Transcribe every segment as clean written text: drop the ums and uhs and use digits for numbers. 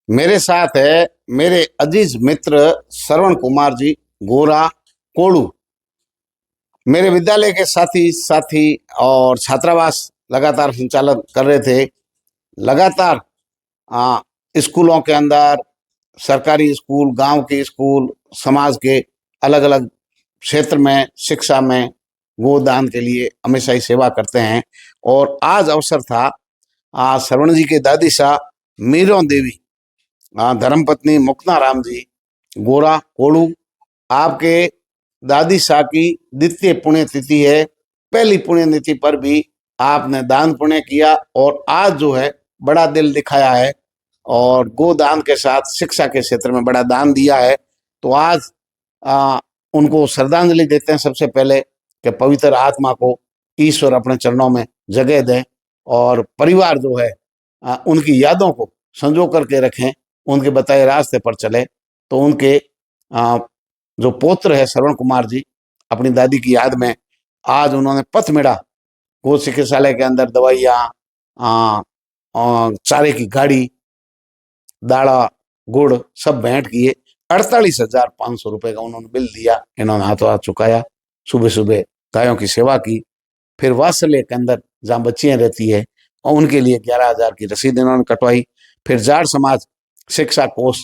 मेरे साथ है मेरे अजीज मित्र श्रवण कुमार जी गोरा कोड़ू। मेरे विद्यालय के साथी साथी और छात्रावास लगातार संचालन कर रहे थे। लगातार आ, स्कूलों के अंदर, सरकारी स्कूल, गांव के स्कूल, समाज के अलग अलग क्षेत्र में, शिक्षा में गोदान के लिए हमेशा ही सेवा करते हैं। और आज अवसर था श्रवण जी के दादी शाह मीरों देवी धर्मपत्नी मुक्ता राम जी गोरा कोड़ू, आपके दादी शाह की द्वितीय पुण्यतिथि है। पहली पुण्यतिथि पर भी आपने दान पुण्य किया और आज जो है बड़ा दिल दिखाया है और गोदान के साथ शिक्षा के क्षेत्र में बड़ा दान दिया है। तो आज उनको श्रद्धांजलि देते हैं सबसे पहले कि पवित्र आत्मा को ईश्वर अपने चरणों में जगह दें और परिवार जो है उनकी यादों को संजो करके रखें, उनके बताए रास्ते पर चले। तो उनके जो पौत्र है श्रवण कुमार जी, अपनी दादी की याद में आज उन्होंने पथमेड़ा गो चिकित्सालय के अंदर दवाइयाँ, चारे की गाड़ी, दाड़ा, गुड़ सब भेंट किए। 48,500 रुपए का उन्होंने बिल दिया। इन्होंने हाथों हाथ चुकाया। सुबह सुबह गायों की सेवा की। फिर वात्सल्य के अंदर जहाँ बच्चियां रहती है और उनके लिए 11,000 की रसीद इन्होंने कटवाई। फिर जाट समाज शिक्षा कोष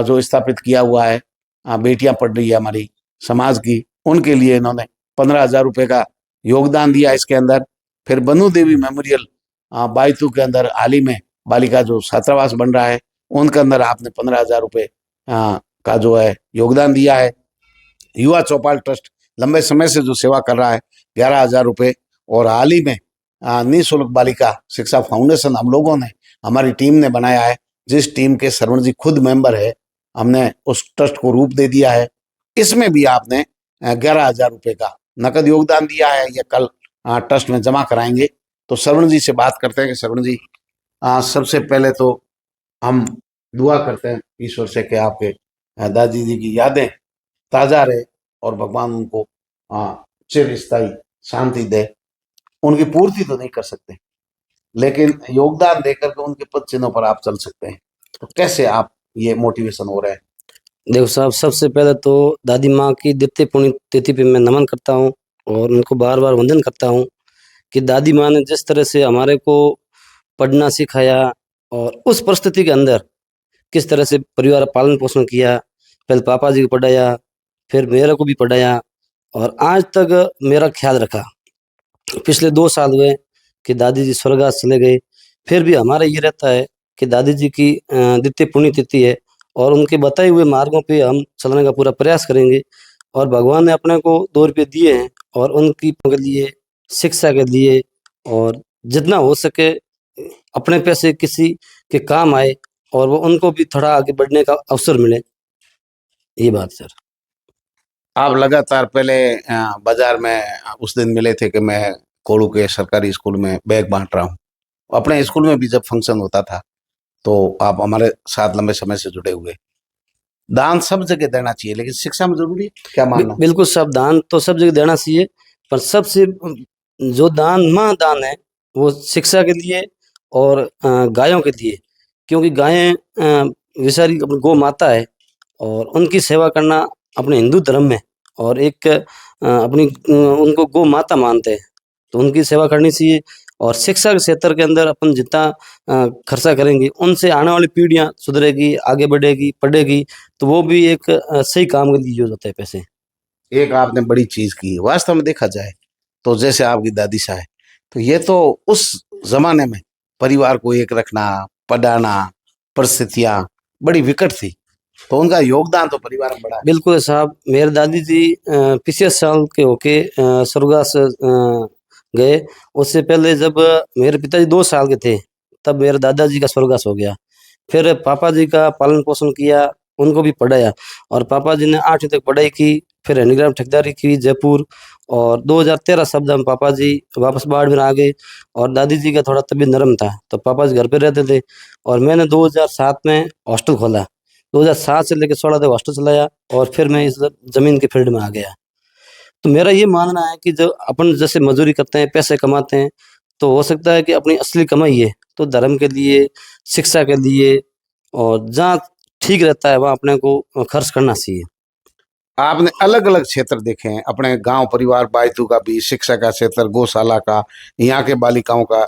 जो स्थापित किया हुआ है, बेटियां पढ़ रही है हमारी समाज की, उनके लिए इन्होंने 15,000 रुपये का योगदान दिया इसके अंदर। फिर बनु देवी मेमोरियल बायतू के अंदर हाल ही में बालिका जो छात्रावास बन रहा है, उनके अंदर आपने 15,000 रुपये का जो है योगदान दिया है। युवा चौपाल ट्रस्ट लंबे समय से जो सेवा कर रहा है, 11,000 रुपये। और हाल ही में निःशुल्क बालिका शिक्षा फाउंडेशन हम लोगों ने, हमारी टीम ने बनाया है, जिस टीम के श्रवण जी खुद मेंबर है। हमने उस ट्रस्ट को रूप दे दिया है। इसमें भी आपने 11,000 रुपये का नकद योगदान दिया है। यह कल ट्रस्ट में जमा कराएंगे। तो श्रवण जी से बात करते हैं कि श्रवण जी, सबसे पहले तो हम दुआ करते हैं ईश्वर से कि आपके दादी जी की यादें ताज़ा रहे और भगवान उनको चिरस्थायी शांति दे। उनकी पूर्ति तो नहीं कर सकते, लेकिन योगदान देकर के उनके पद चिन्हों पर आप चल सकते हैं। तो कैसे आप ये मोटिवेशन हो रहा है? देखो साहब, सबसे पहले तो दादी माँ की द्वितीय पुण्यतिथि पे मैं नमन करता हूँ और उनको बार बार वंदन करता हूँ कि दादी माँ ने जिस तरह से हमारे को पढ़ना सिखाया और उस परिस्थिति के अंदर किस तरह से परिवार पालन पोषण किया। पहले पापा जी को पढ़ाया, फिर मेरे को भी पढ़ाया और आज तक मेरा ख्याल रखा। पिछले 2 साल हुए कि दादी जी स्वर्गवास चले गए, फिर भी हमारा ये रहता है कि दादी जी की द्वितीय पुण्यतिथि है और उनके बताए हुए मार्गों पे हम चलने का पूरा प्रयास करेंगे। और भगवान ने अपने को 2 रुपये दिए हैं और उनकी के लिए, शिक्षा के लिए और जितना हो सके अपने पैसे किसी के काम आए और वो उनको भी थोड़ा आगे बढ़ने का अवसर मिले, ये बात सर। आप लगातार पहले बाजार में उस दिन मिले थे कि मैं कोड़ू के सरकारी स्कूल में बैग बांट रहा हूँ। अपने स्कूल में भी जब फंक्शन होता था तो आप हमारे साथ लंबे समय से जुड़े हुए। दान सब जगह देना चाहिए, लेकिन शिक्षा में जरूरी है, क्या मानना? बिल्कुल साहब, दान तो सब जगह देना चाहिए, पर सबसे जो दान महादान है वो शिक्षा के लिए और गायों के लिए। क्योंकि गायें बेचारी अपनी गौ माता है और उनकी सेवा करना अपने हिंदू धर्म में और एक अपनी उनको गौ माता मानते हैं, तो उनकी सेवा करनी चाहिए। और शिक्षा के क्षेत्र के अंदर अपन जितना खर्चा करेंगे, उनसे आने वाली पीढ़ियां सुधरेगी, आगे बढ़ेगी, पढ़ेगी, तो वो भी एक सही काम के लिए यूज होता है पैसे। एक आपने बड़ी चीज की, वास्तव में देखा जाए तो जैसे आपकी दादी सा है, तो ये तो उस जमाने में परिवार को एक रखना, पढ़ाना, परिस्थितियां बड़ी विकट थी, तो उनका योगदान तो परिवार में बड़ा है। बिल्कुल साहब, मेरे दादी जी पिछले साल के होके स्वर्गवास गए। उससे पहले जब मेरे पिताजी 2 साल के थे, तब मेरे दादाजी का स्वर्गवास हो गया। फिर पापा जी का पालन पोषण किया, उनको भी पढ़ाया और पापा जी ने 8वीं तक पढ़ाई की। फिर हैंडीक्राफ्ट ठेकेदारी की जयपुर और 2013 शब्द हम पापा जी वापस बाड़मेर आ गए। और दादी जी का थोड़ा तबीयत नरम था, तो पापा जी घर पे रहते थे और मैंने 2007 में हॉस्टल खोला। 2007 से लेकर 16 तक हॉस्टल चलाया और फिर मैं इस ज़मीन के फील्ड में आ गया। तो मेरा ये मानना है कि जब अपन जैसे मजदूरी करते हैं, पैसे कमाते हैं, तो हो सकता है कि अपनी असली कमाई है तो धर्म के लिए, शिक्षा के लिए और जहाँ ठीक रहता है वहाँ अपने को खर्च करना चाहिए। आपने अलग अलग क्षेत्र देखे हैं, अपने गांव परिवार बायतू का भी, शिक्षा का क्षेत्र, गौशाला का, यहाँ के बालिकाओं का,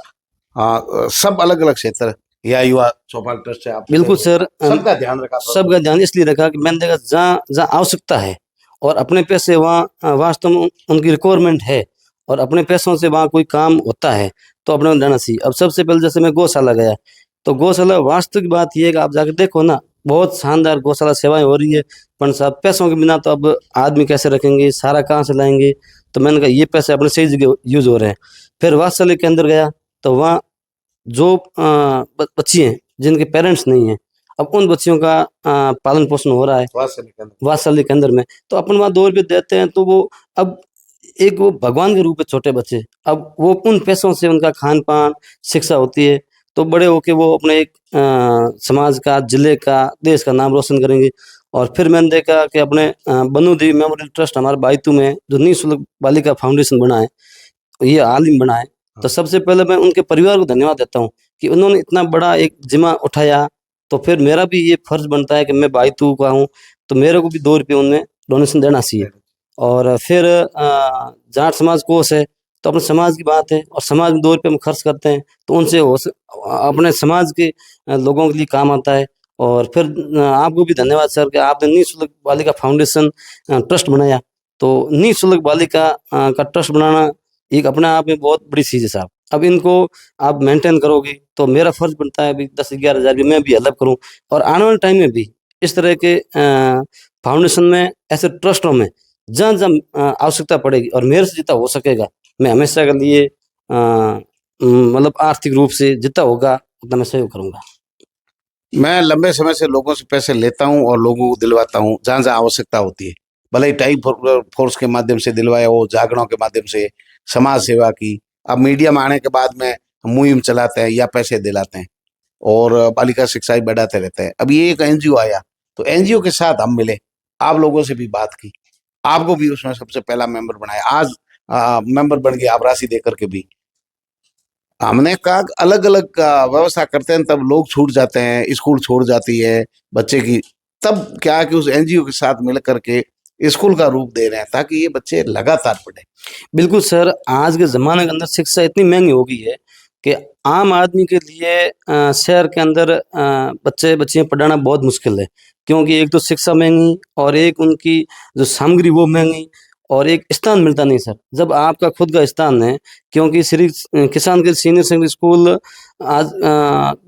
सब अलग अलग क्षेत्र, या युवा चौपाल ट्रस्ट से आप बिल्कुल सर, सबका ध्यान रखा थोड़ा। सबका ध्यान इसलिए रखा कि मैंने देखा जहाँ जहाँ आवश्यकता है और अपने पैसे वहाँ वास्तव में उनकी रिक्वायरमेंट है और अपने पैसों से वहाँ कोई काम होता है तो अपने को देना चाहिए। अब सबसे पहले जैसे मैं गौशाला गया तो गौशाला वास्तविक बात यह है कि आप जाकर देखो ना, बहुत शानदार गौशाला सेवाएं हो रही है, पर साहब पैसों के बिना तो अब आदमी कैसे रखेंगे, सारा कहाँ से लाएंगे। तो मैंने कहा ये पैसे अपने सही जगह यूज हो रहे हैं। फिर वात्सल्य के अंदर गया तो वहाँ जो बच्ची हैं जिनके पेरेंट्स नहीं हैं, अब उन बच्चियों का पालन पोषण हो रहा है वात्सल्य के अंदर में, तो अपन वहाँ 2 रुपये देते हैं तो वो अब एक वो भगवान के रूप में छोटे बच्चे, अब वो उन पैसों से उनका खान पान शिक्षा होती है तो बड़े होके वो अपने एक समाज का, जिले का, देश का नाम रोशन करेंगे। और फिर मैंने देखा कि अपने बनु देवी मेमोरियल ट्रस्ट हमारे बायतू में जो निःशुल्क बालिका फाउंडेशन बना है, ये हाल ही बना है, तो सबसे पहले मैं उनके परिवार को धन्यवाद देता हूँ कि उन्होंने इतना बड़ा एक जिम्मा उठाया। तो फिर मेरा भी ये फर्ज बनता है कि मैं बायतू का हूँ तो मेरे को भी 2 रुपये उनमें डोनेशन देना चाहिए। और फिर जाट समाज कोष है तो अपने समाज की बात है और समाज में 2 रुपये हम खर्च करते हैं तो उनसे अपने समाज के लोगों के लिए काम आता है। और फिर आपको भी धन्यवाद सर कि आपने निःशुल्क बालिका फाउंडेशन ट्रस्ट बनाया। तो निःशुल्क बालिका का ट्रस्ट बनाना एक अपने आप में बहुत बड़ी चीज़ है साहब। अब इनको आप मेंटेन करोगे तो मेरा फर्ज बनता है भी 10-11 हज़ार की मैं भी हेल्प करूं और आने वाले टाइम में भी इस तरह के फाउंडेशन में, ऐसे ट्रस्टों में जहाँ जहाँ आवश्यकता पड़ेगी और मेरे से जितना हो सकेगा मैं हमेशा के लिए मतलब आर्थिक रूप से जितना होगा उतना मैं सहयोग करूंगा। मैं लंबे समय से लोगों से पैसे लेता हूँ और लोगों को दिलवाता हूँ जहाँ जहाँ आवश्यकता होती है, भले ही टाइम फोर्स के माध्यम से दिलवाया हो, जागरणों के माध्यम से, समाज सेवा की। अब मीडिया में आने के बाद में मुहिम चलाते हैं या पैसे दिलाते हैं और बालिका शिक्षा ही बढ़ाते रहते हैं। अब ये एक एनजीओ आया तो एनजीओ के साथ हम मिले, आप लोगों से भी बात की, आपको भी उसमें सबसे पहला मेंबर बनाया, आज मेंबर बन गए आप राशि देकर के भी। हमने कहा अलग अलग व्यवस्था करते हैं तब लोग छूट जाते हैं, स्कूल छोड़ जाती है बच्चे की, तब क्या है कि उस एनजीओ के साथ मिल करके स्कूल का रूप दे रहे हैं ताकि ये बच्चे लगातार पढ़े। बिल्कुल सर, आज के ज़माने के अंदर शिक्षा इतनी महंगी हो गई है कि आम आदमी के लिए शहर के अंदर बच्चे बच्चियाँ पढ़ाना बहुत मुश्किल है, क्योंकि एक तो शिक्षा महंगी और एक उनकी जो सामग्री वो महंगी और एक स्थान मिलता नहीं सर। जब आपका खुद का स्थान है, क्योंकि श्री किसान के सीनियर सेकेंडरी स्कूल आज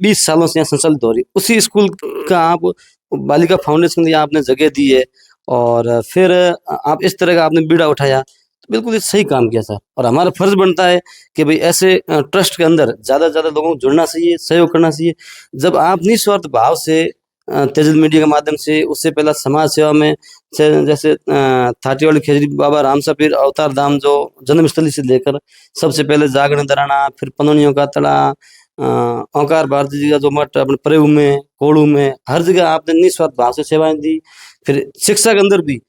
20 सालों से यहाँ संचालित हो रही है, उसी स्कूल का आप बालिका फाउंडेशन के लिए आपने जगह दी है और फिर आप इस तरह का आपने बीड़ा उठाया, तो बिल्कुल ये सही काम किया सर। और हमारा फर्ज बनता है कि भाई ऐसे ट्रस्ट के अंदर ज़्यादा से ज़्यादा लोगों को जुड़ना चाहिए, सहयोग करना चाहिए। जब आप निस्वार्थ भाव से तेजल मीडिया के माध्यम से, उससे पहला समाज सेवा में जैसे थाटी वाली खेजरी बाबा रामसा पीर अवतार धाम जो जन्मस्थली से लेकर सबसे पहले जागरण दराना, फिर पनौनियों का तड़ा, ओंकार भारती जी का जो मठ अपने परेऊ में, कोड़ू में, हर जगह आपने निस्वार्थ भाव से सेवाएं दी। फिर शिक्षा के अंदर भी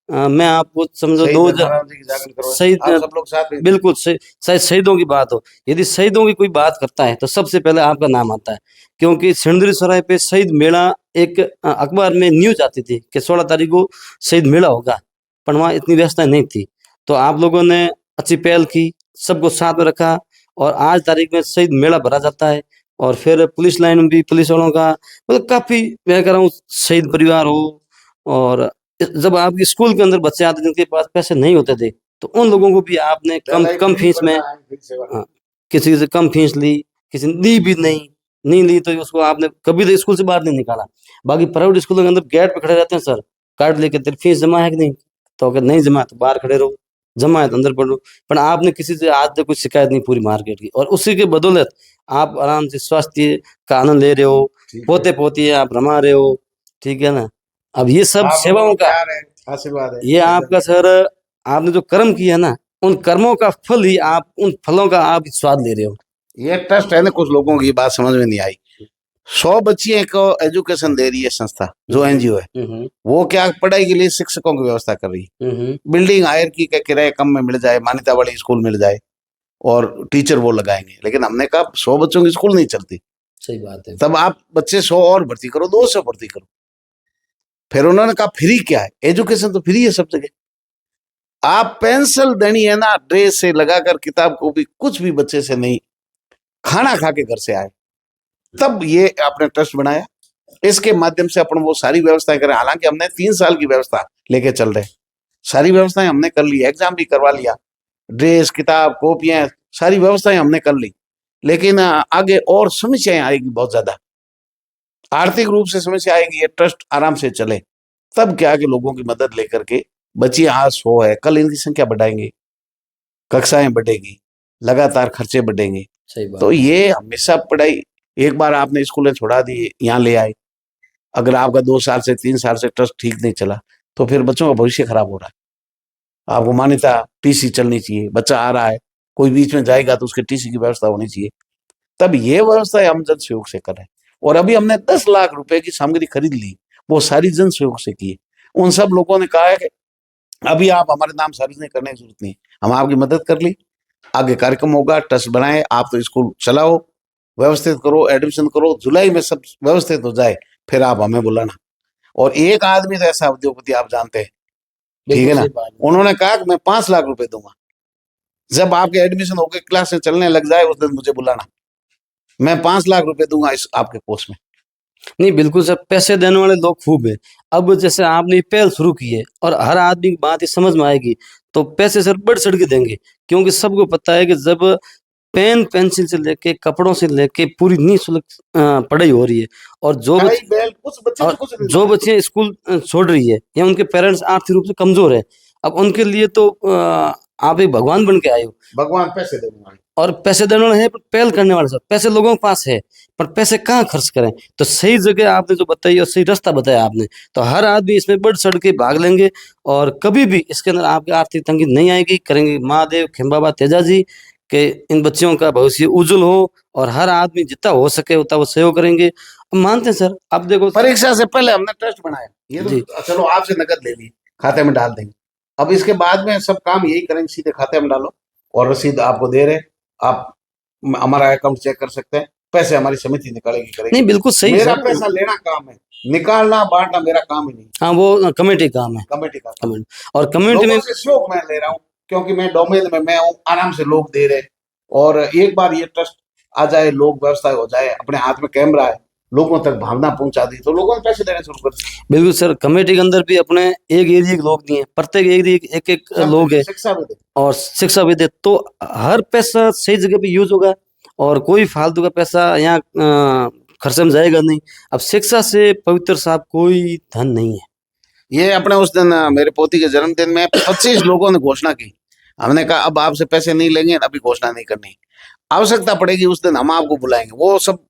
मैं आपको समझो शहीद, सब लोग साथ में बिल्कुल शायद शहीदों की बात हो, यदि शहीदों की कोई बात करता है तो सबसे पहले आपका नाम आता है, क्योंकि सिंदरी सराय पे शहीद मेला एक अखबार में न्यूज आती थी कि 16 तारीख को शहीद मेला होगा, पर वहाँ इतनी व्यवस्था नहीं थी। तो आप लोगों ने अच्छी पहल की, सबको साथ में रखा और आज तारीख में शहीद मेला भरा जाता है। और फिर पुलिस लाइन में भी पुलिस वालों का मतलब काफ़ी, मैं कह रहा हूँ, शहीद परिवार हो। और जब आपके स्कूल के अंदर बच्चे आते जिनके पास पैसे नहीं होते थे तो उन लोगों को भी आपने कम फीस में, किसी से कम फीस ली, किसी ने दी भी नहीं ली तो उसको आपने कभी तो स्कूल से बाहर नहीं निकाला। बाकी प्राइवेट स्कूलों के अंदर गेट पे खड़े रहते हैं सर, कार्ड लेके तेरी फीस जमा है कि नहीं, तो अगर नहीं जमा है तो बाहर खड़े रहो, जमा है तो अंदर पढ़ो। पर आपने किसी से आज तक कोई शिकायत नहीं पूरी मार्केट की, और उसी के बदौलत आप आराम से स्वास्थ्य का आनंद ले रहे हो, पोते पोती आप रमा रहे हो, ठीक है ना। अब ये सब सेवाओं का आशीर्वाद है, ये आपका सर, आपने जो कर्म किया ना, उन कर्मों का फल ही आप, उन फलों का आप स्वाद ले रहे हो। ये ट्रस्ट है ना, कुछ लोगों की बात समझ में नहीं आई। 100 बच्चियों को एजुकेशन दे रही है संस्था जो एनजीओ है, वो क्या पढ़ाई के लिए शिक्षकों की व्यवस्था कर रही है, बिल्डिंग हायर की का किराया कम में मिल जाए, मान्यता वाली स्कूल मिल जाए और टीचर वो लगाएंगे। लेकिन हमने कहा 100 बच्चों की स्कूल नहीं चलती, सही बात है। तब आप बच्चे 100 और भर्ती करो, 200 भर्ती करो। फिर उन्होंने कहा फ्री क्या है, एजुकेशन तो फ्री है सब जगह। आप पेंसिल देनी है ना, ड्रेस से लगाकर किताब को भी, कुछ भी बच्चे से नहीं, खाना खा के घर से आए। तब ये आपने ट्रस्ट बनाया, इसके माध्यम से अपन वो सारी व्यवस्थाएं करें। हालांकि हमने 3 साल की व्यवस्था लेके चल रहे, सारी व्यवस्थाएं हमने कर ली, एग्जाम भी करवा लिया, ड्रेस, किताब, कॉपियां, सारी व्यवस्थाएं हमने कर ली। लेकिन आगे और समस्याएं आएगी बहुत ज्यादा, आर्थिक रूप से समस्या आएगी। ये ट्रस्ट आराम से चले तब क्या कि लोगों की मदद लेकर के, बच्चे आज 100 है, कल इनकी संख्या बढ़ाएंगे, कक्षाएं बढ़ेगी, लगातार खर्चे बढ़ेंगे। सही बात तो है। ये हमेशा पढ़ाई, एक बार आपने स्कूलें छोड़ा दी, यहाँ ले आए, अगर आपका 2 साल से 3 साल से ट्रस्ट ठीक नहीं चला तो फिर बच्चों का भविष्य खराब हो रहा है। आपको मान्यता टीसी चलनी चाहिए, बच्चा आ रहा है, कोई बीच में जाएगा तो उसके टीसी की व्यवस्था होनी चाहिए। तब ये व्यवस्था हम जन सहयोग से करें। और अभी हमने 10 लाख रुपए की सामग्री खरीद ली, वो सारी जन सहयोग से की। उन सब लोगों ने कहा है कि अभी आप हमारे नाम सार्वजनिक करने की जरूरत नहीं, हम आपकी मदद कर ली, आगे कार्यक्रम होगा, ट्रस्ट बनाए, आप तो स्कूल चलाओ, व्यवस्थित करो, एडमिशन करो, जुलाई में सब व्यवस्थित हो जाए, फिर आप हमें बुलाना। और एक आदमी तो ऐसा उद्योगपति आप जानते हैं, ठीक है बिल्कुल ना, सही बात है। उन्होंने कहा कि मैं 5 लाख रुपए दूंगा, जब आपके एडमिशन होके क्लास में चलने लग जाए उस दिन मुझे बुलाना, मैं 5 लाख रुपए दूंगा इस आपके कोर्स में। नहीं, बिल्कुल सर, पैसे देने वाले लोग खूब हैं। अब जैसे आपने ये पहल शुरू की है और हर आदमी की बात ये समझ में आएगी, तो पैसे सर बढ़-चढ़ के देंगे। क्योंकि सबको पता है कि जब पेन, पेंसिल से लेके, कपड़ों से लेके पूरी निःशुल्क पढ़ाई हो रही है, और टाई बेल्ट, कुछ बच्चे तो कुछ नहीं जो मांगे। बच्चे स्कूल छोड़ रही है या उनके पेरेंट्स आर्थिक रूप से कमज़ोर है, अब उनके लिए तो आप एक भगवान बन के आए हो। भगवान पैसे देने वाले। और पैसे देने वाले हैं, पर पहल करने वाले सब, पैसे लोगों के पास है, पर पैसे कहाँ खर्च करें? तो सही जगह आपने जो बताई और सही रास्ता बताया आपने, तो हर आदमी इसमें बढ़-चढ़ के भाग लेंगे और कभी भी इसके अंदर आपकी आर्थिक तंगी नहीं आएगी। करेंगे महादेव, खिम बाबा, तेजा जी के इन बच्चियों का भविष्य उज्जवल हो, और हर आदमी जितना हो सके उतना वो सहयोग करेंगे। हम मानते हैं सर, अब देखो। परीक्षा से पहले हमने ट्रस्ट बनाया, ये जी, तो चलो आपसे नकद ले ली, खाते में डाल देंगे। अब इसके बाद में सब काम यही करेंगे, सीधे खाते में डालो और रसीद आपको दे रहे, आप हमारा अकाउंट चेक कर सकते हैं, पैसे हमारी समिति निकालेगी, करेगी। नहीं बिल्कुल सही मेरा सर। पैसा लेना काम है, निकालना बांटना मेरा काम ही नहीं, हाँ, वो कमेटी काम है, कमेटी का काम। कमेटी। और कम्युनिटी में लोगों से सहयोग मैं ले रहा हूँ, क्योंकि मैं डोमेन में मैं हूँ, आराम से लोग दे रहे। और एक बार ये ट्रस्ट आ जाए, लोग व्यवस्था हो जाए, अपने हाथ में कैमरा है, लोगों तक भावना पहुंचा दी, तो लोगों ने पैसे देने शुरू कर दिए। बिल्कुल सर, कमेटी के अंदर भी अपने एक एरिया के लोग नहीं है, प्रत्येक एरिया के एक-एक लोग है, शिक्षा भी दे। और शिक्षा भी दे, तो हर पैसा सही जगह पे यूज़ होगा और कोई फालतू का पैसा यहाँ खर्चे में जाएगा नहीं। अब शिक्षा से पवित्र साहब कोई धन नहीं है। ये अपने उस दिन मेरे पोती के जन्मदिन में 25 लोगों ने घोषणा की। हमने कहा अब आपसे पैसे नहीं लेंगे, अभी घोषणा नहीं करनी, आवश्यकता पड़ेगी उस दिन हम आपको बुलाएंगे। वो सब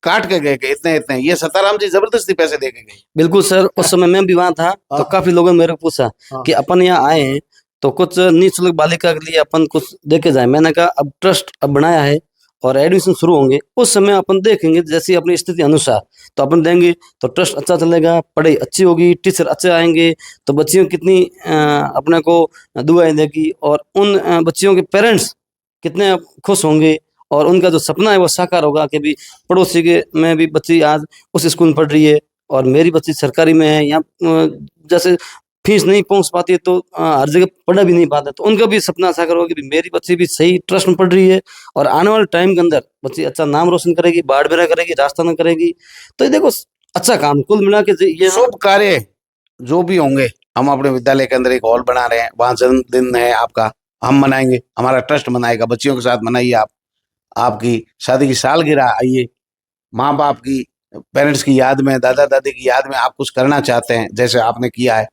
काट के गए कि इतने इतने, ये सताराम जी जबरदस्ती पैसे दे के गए। बिल्कुल सर, उस समय मैं भी वहाँ था, तो हाँ, काफ़ी लोगों ने मेरे को पूछा हाँ। कि अपन यहाँ आए हैं, तो कुछ निःशुल्क बालिका के लिए अपन कुछ दे के जाएँ। मैंने कहा अब ट्रस्ट अब बनाया है और एडमिशन शुरू होंगे, उस समय अपन देखेंगे जैसी अपनी स्थिति अनुसार, तो अपन देंगे, तो ट्रस्ट अच्छा चलेगा, पढ़ाई अच्छी होगी, टीचर अच्छे आएँगे, तो बच्चियों कितनी अपने को दुआएँ देगी, और उन बच्चियों के पेरेंट्स कितने खुश होंगे, और उनका जो सपना है वो साकार होगा कि भी पड़ोसी के में भी बच्ची आज उस स्कूल में पढ़ रही है और मेरी बच्ची सरकारी में है, या जैसे फीस नहीं पहुंच पाती है तो हर जगह पढ़ भी नहीं पाता, तो उनका भी सपना साकार होगा कि भी मेरी बच्ची भी सही ट्रस्ट में पढ़ रही है और आने वाले टाइम के अंदर बच्ची अच्छा नाम रोशन करेगी, बाढ़-बेड़ा करेगी, राजस्थान करेगी। तो ये देखो अच्छा काम कुल मिला के ये शुभ कार्य जो भी होंगे, हम अपने विद्यालय के अंदर एक हॉल बना रहे हैं, वहां जन्मदिन है आपका, हम मनाएंगे, हमारा ट्रस्ट मनाएगा, बच्चियों के साथ मनाइए आप। आपकी शादी की सालगिरह आइए, माँ बाप की, पेरेंट्स की याद में, दादा दादी की याद में आप कुछ करना चाहते हैं जैसे आपने किया है,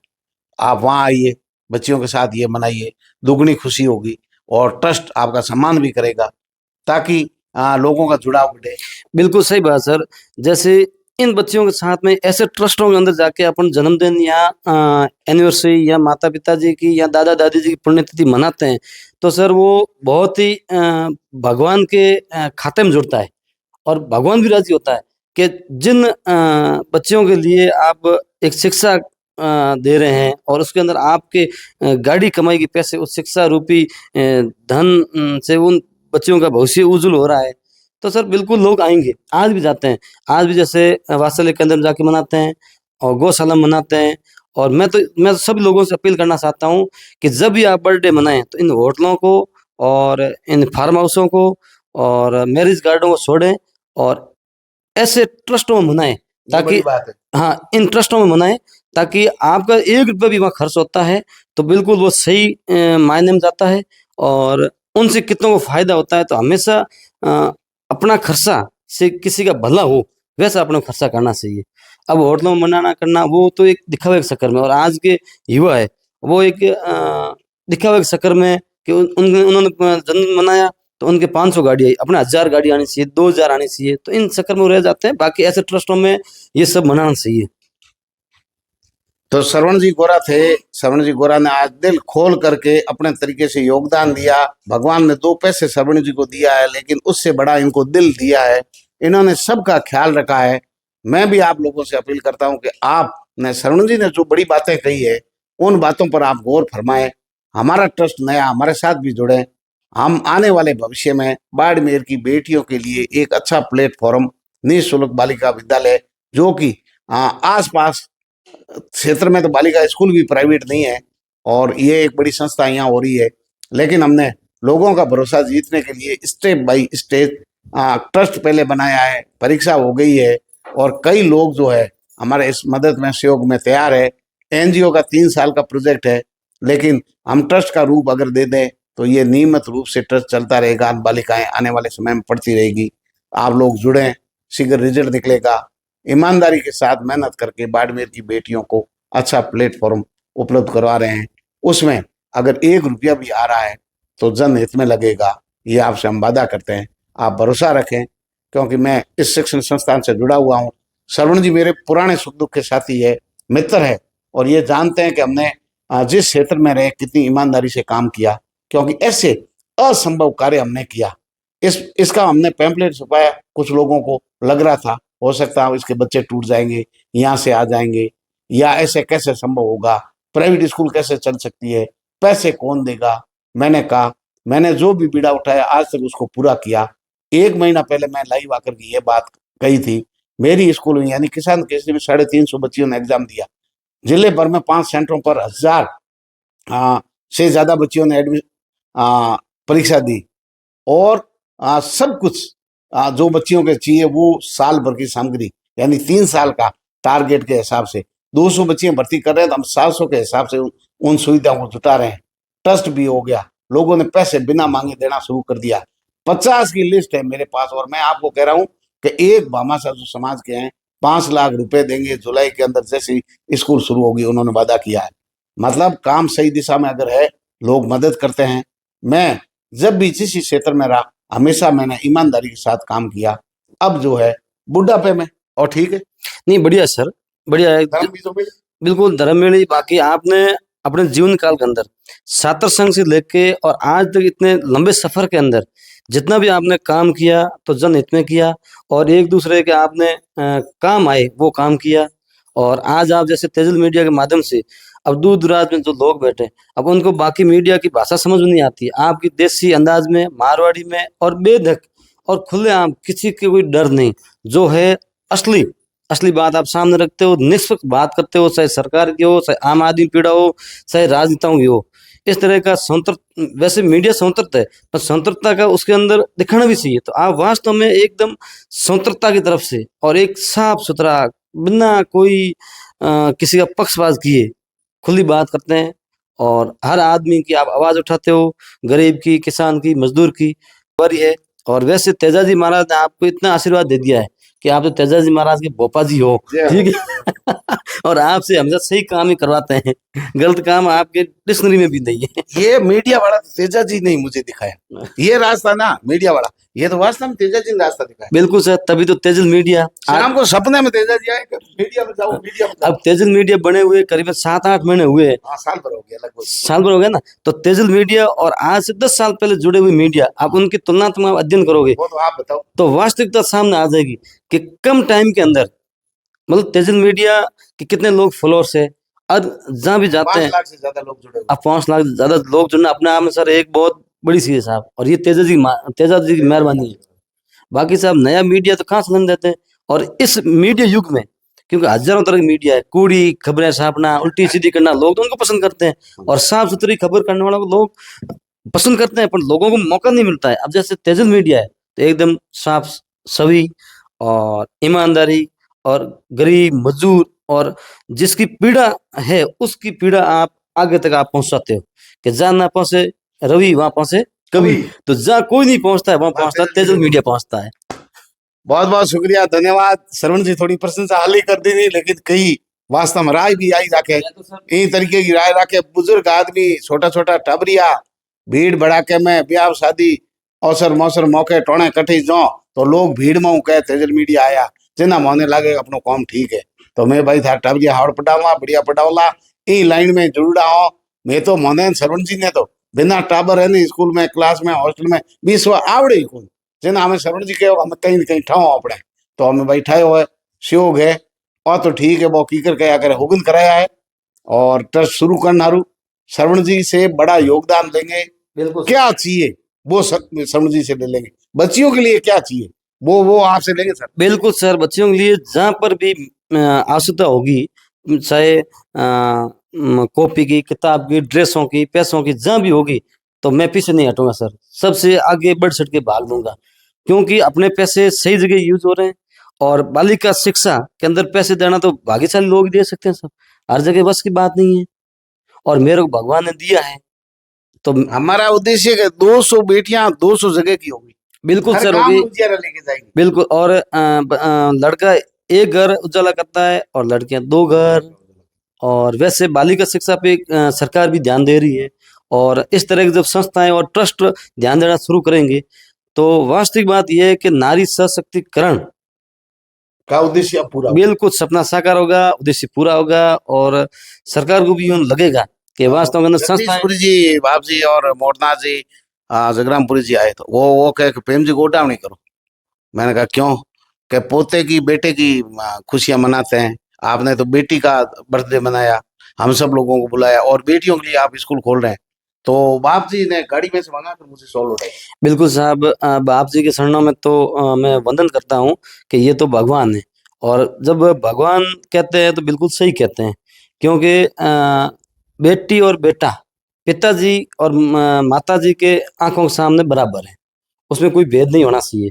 आप वहाँ आइए, बच्चियों के साथ ये मनाइए, दुगनी खुशी होगी और ट्रस्ट आपका सम्मान भी करेगा, ताकि लोगों का जुड़ाव बढ़े। बिल्कुल सही बात सर। जैसे इन बच्चियों के साथ में ऐसे ट्रस्टों के अंदर जाके अपन जन्मदिन या एनिवर्सरी या माता-पिता जी की या दादा-दादी जी की पुण्यतिथि मनाते हैं, तो सर वो बहुत ही भगवान के खाते में जुड़ता है, और भगवान भी राज़ी होता है कि जिन बच्चियों के लिए आप एक शिक्षा दे रहे हैं और उसके अंदर आपके गाड़ी कमाई के पैसे उस शिक्षा रूपी धन से उन बच्चियों का भविष्य उज्ज्वल हो रहा है। तो सर बिल्कुल लोग आएंगे, आज भी जाते हैं। आज भी जैसे वात्सल्य केंद्र में जाके मनाते हैं और गौशाला में मनाते हैं। और मैं सभी लोगों से अपील करना चाहता हूँ कि जब भी आप बर्थडे मनाएं तो इन होटलों को और इन फार्म हाउसों को और मैरिज गार्डन को छोड़ें और ऐसे ट्रस्टों में मनाएं, ये बड़ी ताकि बात है। हाँ, इन ट्रस्टों में मनाएं ताकि आपका 1 रुपया भी वहाँ खर्च होता है तो बिल्कुल वो सही मायने में जाता है और उनसे कितनों को फायदा होता है। तो हमेशा अपना खर्चा से किसी का भला हो वैसा अपना खर्चा करना चाहिए। अब होटलों में मनाना करना वो तो एक दिखावे के चक्कर में, और आज के युवा है वो एक दिखावे के चक्कर में कि उन्होंने जन्म मनाया तो उनके 500 गाड़ी आई, अपने 1000 गाड़ी आनी चाहिए, 2000 आनी चाहिए, तो इन चक्कर में वो रह जाते हैं। बाकी ऐसे ट्रस्टों में ये सब मनाना चाहिए। तो श्रवण जी गोरा थे। श्रवण जी गोरा ने आज दिल खोल करके अपने तरीके से योगदान दिया। भगवान ने 2 पैसे श्रवण जी को दिया है, लेकिन उससे बड़ा इनको दिल दिया है। इन्होंने सबका ख्याल रखा है। मैं भी आप लोगों से अपील करता हूं कि आपने श्रवण जी ने जो बड़ी बातें कही है उन बातों पर आप गौर फरमाएं। हमारा ट्रस्ट नया हमारे साथ भी जुड़े। हम आने वाले भविष्य में बाड़मेर की बेटियों के लिए एक अच्छा प्लेटफॉर्म निःशुल्क बालिका विद्यालय, जो कि आस पास क्षेत्र में तो बालिका स्कूल भी प्राइवेट नहीं है और ये एक बड़ी संस्था यहाँ हो रही है, लेकिन हमने लोगों का भरोसा जीतने के लिए स्टेप बाय स्टेप ट्रस्ट पहले बनाया है। परीक्षा हो गई है और कई लोग जो है हमारे इस मदद में सहयोग में तैयार है। एनजीओ का 3 साल का प्रोजेक्ट है, लेकिन हम ट्रस्ट का रूप अगर दे दें तो ये नियमित रूप से ट्रस्ट चलता रहेगा। बालिकाएं आने वाले समय में पढ़ती रहेगी। आप लोग जुड़ें, शीघ्र रिजल्ट निकलेगा। ईमानदारी के साथ मेहनत करके बाड़मेर की बेटियों को अच्छा प्लेटफॉर्म उपलब्ध करवा रहे हैं। उसमें अगर 1 रुपया भी आ रहा है तो जनहित में लगेगा, ये आपसे हम वादा करते हैं। आप भरोसा रखें, क्योंकि मैं इस शिक्षण संस्थान से जुड़ा हुआ हूँ। श्रवण जी मेरे पुराने सुख दुख के साथी है, मित्र है, और ये जानते हैं कि हमने जिस क्षेत्र में रहे कितनी ईमानदारी से काम किया, क्योंकि ऐसे असंभव कार्य हमने किया। इसका हमने पैम्पलेट छपाया। कुछ लोगों को लग रहा था हो सकता है इसके बच्चे टूट जाएंगे, यहाँ से आ जाएंगे, या ऐसे कैसे संभव होगा, प्राइवेट स्कूल कैसे चल सकती है, पैसे कौन देगा। मैंने कहा, मैंने जो भी बीड़ा उठाया आज तक उसको पूरा किया। 1 महीना पहले मैं लाइव आकर के ये बात कही थी। मेरी स्कूल में यानी किसान केसरी में 350 बच्चियों ने एग्जाम दिया। जिले भर में 5 सेंटरों पर 1000 से ज्यादा बच्चियों ने परीक्षा दी, और सब कुछ जो बच्चियों के चाहिए वो साल भर की सामग्री यानी 3 साल का टारगेट के हिसाब से 200 बच्चियां भर्ती कर रहे हैं, तो हम 700 के हिसाब से उन सुविधाओं को जुटा रहे हैं। ट्रस्ट भी हो गया, लोगों ने पैसे बिना मांगे देना शुरू कर दिया। 50 की लिस्ट है मेरे पास, और मैं आपको कह रहा हूं कि एक भामाशाह जो समाज के हैं 5 लाख रुपए देंगे जुलाई के अंदर, जैसे स्कूल शुरू होगी उन्होंने वादा किया है। मतलब काम सही दिशा में अगर है, लोग मदद करते हैं। मैं जब भी जिस क्षेत्र में रहा हमेशा मैंने ईमानदारी के साथ काम किया। अब जो है बुढ़ापे में और ठीक है, नहीं, बढ़िया सर, बढ़िया है। धर्म भी तो मिले। बिल्कुल धर्म में नहीं। बाकी आपने अपने जीवन काल के अंदर छात्र संघ से लेके और आज तक इतने लंबे सफर के अंदर जितना भी आपने काम किया तो जनहित में किया, और एक दूसरे के आपने काम आए वो काम किया। और आज आप जैसे तेजल मीडिया के माध्यम से अब दूर दराज में जो लोग बैठे, अब उनको बाकी मीडिया की भाषा समझ में नहीं आती, आपकी देसी अंदाज में, मारवाड़ी में और बेधक और खुलेआम, किसी के कोई डर नहीं, जो है असली असली बात आप सामने रखते हो, निष्पक्ष बात करते हो, चाहे सरकार की हो, चाहे आम आदमी पीड़ा हो, चाहे राजनेताओं की हो। इस तरह का स्वतंत्र, वैसे मीडिया स्वतंत्र है पर स्वतंत्रता का उसके अंदर दिखाना भी चाहिए। तो आप वास्तव में एकदम स्वतंत्रता की तरफ से और एक साफ सुथरा, बिना कोई किसी का पक्षपात किए खुली बात करते हैं, और हर आदमी की आप आवाज उठाते हो, गरीब की, किसान की, मजदूर की बड़ी है। और वैसे तेजाजी महाराज ने आपको इतना आशीर्वाद दे दिया है कि आप तो तेजाजी महाराज के भोपा जी हो, ठीक है। और आपसे हमेशा सही काम ही करवाते हैं, गलत काम आपके डिक्शनरी में भी नहीं है। ये मीडिया वाला तो तेजा जी ने ही मुझे दिखाया, ये रास्ता ना मीडिया वाला, ये तो वास्तव में तेजा जी ने रास्ता दिखाया। बिल्कुल सर, तभी तो तेजल मीडिया शाम को सपने में तेजा जी आए कि मीडिया में जाओ, मीडिया में जाओ। अब तेजल मीडिया बने हुए करीबन 7-8 महीने हुए हैं, हाँ, साल भर हो गया लगभग। साल भर हो गया ना। तो तेजल मीडिया और आज से 10 साल पहले जुड़े हुए मीडिया, आप उनकी तुलनात्मक अध्ययन करोगे वो तो आप बताओ। तो वास्तविकता सामने आ जाएगी कि कम टाइम के अंदर, मतलब तेजल मीडिया के कितने लोग फॉलोअर्स है, अब जहाँ भी जाते 5 हैं लाख से ज्यादा लोग जुड़े हुए। अब 5 लाख से ज्यादा लोग जुड़ना अपने आप में सर एक बहुत बड़ी चीज है साहब, और ये तेजा जी की मेहरबानी है। बाकी साहब नया मीडिया तो कहाँ चलन देते हैं। और इस मीडिया युग में, क्योंकि हजारों तरह की मीडिया है, कूड़ी खबरें छापना, उल्टी सीधी करना, लोग तो उनको पसंद करते हैं, और साफ सुथरी खबर करने वालों को लोग पसंद करते हैं, पर लोगों को मौका नहीं मिलता है। अब जैसे तेजल मीडिया है तो एकदम साफ सभी और ईमानदारी, और गरीब मजदूर और जिसकी पीड़ा है उसकी पीड़ा आप आगे तक आप पहुंचाते हो, कि जहाँ ना पहुंचे रवि वहां पहुंचे कवि। तो जहाँ कोई नहीं पहुंचता है वहां पहुंचता है तेजल मीडिया पहुंचता है। बहुत बहुत शुक्रिया, धन्यवाद श्रवण जी। थोड़ी प्रशंसा हाल ही कर दी नहीं, लेकिन कई वास्तव में राय भी आई रखे, इन तरीके की राय रखे। बुजुर्ग आदमी, छोटा छोटा टबरिया, भीड़ भड़ाके में ब्याह शादी अवसर मौसर मौके टोणे कठी जो, तो लोग भीड़ में कहे तेजल मीडिया आया, जिना मोने लागे अपनो काम ठीक है। तो मैं भाई था टबरिया हाड़ पटावा, बढ़िया पटावला, ई लाइन में जुड़ा हो। मैं तो मोने श्रवण जी ने तो बिना टाबर है स्कूल में, क्लास में, हॉस्टल में 20 आवड़े ही कोई, જેને અમે શરણજી કહો અમે કઈ ને કઈ ઠાવો આપણે તો અમે ભાई ठायो है शोक है। और तो ठीक है, वो कीकर कया करे हुगन कराया है और ट्रस्ट शुरू करना रू श्रवण जी से बड़ा योगदान देंगे। बिल्कुल क्या चाहिए वो श्रवण जी से ले लेंगे। बच्चियों के लिए क्या चाहिए वो आपसे लेंगे सर। बिल्कुल सर, बच्चों के लिए जहाँ पर भी आवश्यकता होगी, चाहे कॉपी की, किताब की, ड्रेसों की, पैसों की, जहाँ भी होगी, तो मैं पीछे नहीं हटूंगा सर, सबसे आगे बढ़ चढ़ के भाग लूंगा। क्योंकि अपने पैसे सही जगह यूज हो रहे हैं, और बालिका शिक्षा के अंदर पैसे देना तो भाग्यशाली लोग ही दे सकते हैं सब, हर जगह बस की बात नहीं है, और मेरे को भगवान ने दिया है। तो हमारा उद्देश्य है 200 बेटियां 200 जगह की होगी, बिल्कुल हर सर काम होगी, उजियारा लेके जाएंगी। बिल्कुल। और लड़का एक घर उजाला करता है और लड़कियां 2 घर। और वैसे बालिका शिक्षा पे सरकार भी ध्यान दे रही है, और इस तरह की जब संस्थाएं और ट्रस्ट ध्यान देना शुरू करेंगे, तो वास्तविक बात यह है कि नारी सशक्तिकरण का उद्देश्य अब पूरा बिल्कुल सपना साकार होगा, उद्देश्य पूरा होगा, और सरकार को भी यूं लगेगा कि वास्तव में संस्थाएं। जगदीशपुरी जी, बाप जी और मोरनाथ जी, जगरामपुरी जी आए तो वो कहे कि प्रेम जी गोटा नहीं करो। मैंने कहा क्यों? कि पोते की बेटे की खुशियां मनाते हैं, आपने तो बेटी का बर्थडे मनाया, हम सब लोगों को बुलाया, और बेटियों के लिए आप स्कूल खोल रहे हैं। तो बाप जी ने गाड़ी में से मंगा कर मुझे 100 लौटाई। बिल्कुल साहब, बाप जी के शरणों में तो मैं वंदन करता हूँ कि ये तो भगवान है, और जब भगवान कहते हैं तो बिल्कुल सही कहते हैं। क्योंकि बेटी और बेटा पिताजी और माताजी के आंखों के सामने बराबर है, उसमें कोई भेद नहीं होना चाहिए।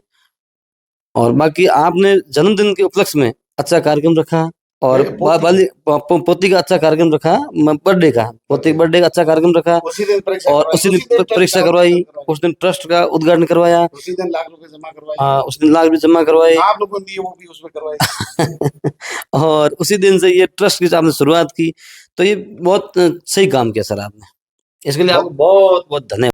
और बाकी आपने जन्मदिन के उपलक्ष्य में अच्छा कार्यक्रम रखा, और पोती का अच्छा कार्यक्रम रखा, बर्थडे का, पोती के बर्थडे का अच्छा कार्यक्रम रखा, उसी दिन परीक्षा और उसी दिन परीक्षा करवाई, उस दिन ट्रस्ट का उद्घाटन करवाया, उसी दिन लाख रुपए जमा करवाए। हाँ उस दिन लाख रुपए जमा करवाए, आप लोगों ने दिए वो भी उसमें करवाए। और उसी दिन से ये ट्रस्ट की आपने शुरुआत की। तो ये बहुत सही काम किया सर आपने, इसके लिए आपको बहुत बहुत धन्यवाद।